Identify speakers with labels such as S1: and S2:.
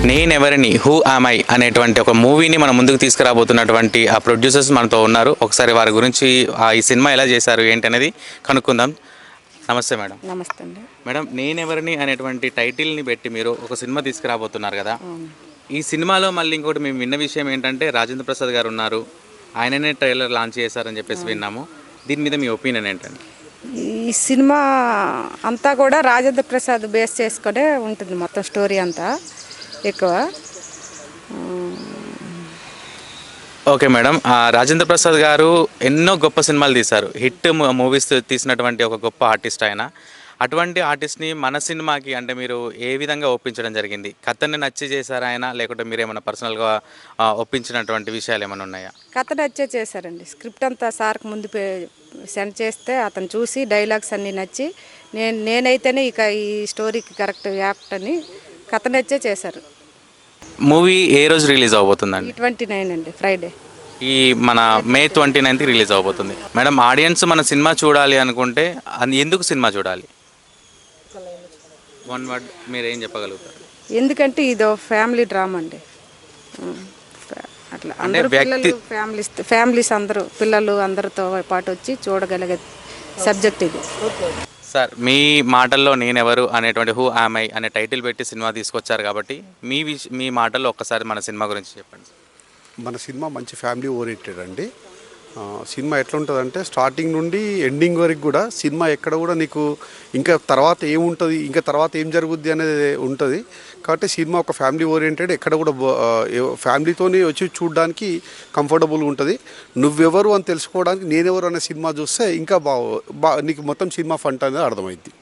S1: నేనెవరిని who am I అనేటువంటి ఒక మూవీని మన ముందుకు తీసుకురాబోతున్నటువంటి ఆ ప్రొడ్యూసర్స్ మనతో ఉన్నారు. ఒకసారి వారి గురించి ఈ సినిమా ఎలా చేశారు ఏంటి అనేది కనుక్కుందాం. నమస్తే మేడం.
S2: నమస్తే అండి.
S1: మేడం, నేనెవరిని అనేటువంటి టైటిల్ని పెట్టి మీరు ఒక సినిమా తీసుకురాబోతున్నారు కదా.
S2: అవును.
S1: ఈ సినిమాలో మళ్ళీ ఇంకోటి మేము విన్న విషయం ఏంటంటే రాజేంద్ర ప్రసాద్ గారు ఉన్నారు, ఆయననే ట్రైలర్ లాంచ్ చేశారని చెప్పేసి విన్నాము. దీని మీద మీ ఒపీనియన్ ఏంటండి?
S2: ఈ సినిమా అంతా కూడా రాజేంద్ర ప్రసాద్ బేస్ చేసుకునే ఉంటుంది, మొత్తం స్టోరీ అంతా ఎక్కువ.
S1: ఓకే మేడం, రాజేంద్ర ప్రసాద్ గారు ఎన్నో గొప్ప సినిమాలు తీశారు, హిట్ మూవీస్ తీసినటువంటి ఒక గొప్ప ఆర్టిస్ట్ ఆయన. అటువంటి ఆర్టిస్ట్ని మన సినిమాకి అంటే మీరు ఏ విధంగా ఒప్పించడం జరిగింది? కథని నచ్చి చేశారా ఆయన, లేకుంటే మీరు ఏమైనా పర్సనల్గా ఒప్పించినటువంటి విషయాలు ఏమైనా ఉన్నాయా?
S2: కథ నచ్చే చేశారండి. స్క్రిప్ట్ అంతా సార్కి ముందు సెండ్ చేస్తే అతను చూసి డైలాగ్స్ అన్నీ నచ్చి నేనైతేనే ఇక ఈ స్టోరీకి కరెక్ట్ యాప్ట్ అని కథ నచ్చే చేశారు.
S1: మూవీ ఏ రోజు రిలీజ్ అవబోతుందండి?
S2: 29 అండి, ఫ్రైడే.
S1: ఈ మన మే 29th రిలీజ్ అవబోతుంది. మేడం, ఆడియన్స్ మన సినిమా చూడాలి అనుకుంటే ఎందుకు సినిమా చూడాలి? వన్ వర్డ్ మీరు ఏం చెప్పగలుగుతారు?
S2: ఎందుకంటే ఇది ఫ్యామిలీ డ్రామా అండి. అట్లా అందరూ పిల్లలు ఫ్యామిలీస్ అందరూ పిల్లలు అందరితో పాటు వచ్చి చూడగలిగే సబ్జెక్ట్ ఇది.
S1: సార్, మీ మాటల్లో నేనెవరు అనేటువంటి హూ ఆమ్ ఐ అనే టైటిల్ పెట్టి సినిమా తీసుకొచ్చారు కాబట్టి మీ మాటల్లో ఒక్కసారి మన సినిమా గురించి చెప్పండి.
S3: మన సినిమా మంచి ఫ్యామిలీ ఓరియంటెడ్ అండి. సినిమా ఎట్లా ఉంటుందంటే స్టార్టింగ్ నుండి ఎండింగ్ వరకు కూడా సినిమా ఎక్కడ కూడా నీకు ఇంకా తర్వాత ఏముంటుంది, ఇంకా తర్వాత ఏం జరుగుద్ది అనేది ఉంటుంది. కాబట్టి సినిమా ఒక ఫ్యామిలీ ఓరియంటెడ్, ఎక్కడ కూడా ఫ్యామిలీతోనే వచ్చి చూడడానికి కంఫర్టబుల్గా ఉంటుంది. నువ్వెవరు అని తెలుసుకోవడానికి నేనెవరు అనే సినిమా చూస్తే ఇంకా నీకు మొత్తం సినిమా ఫంట్ అనేది అర్థమైంది.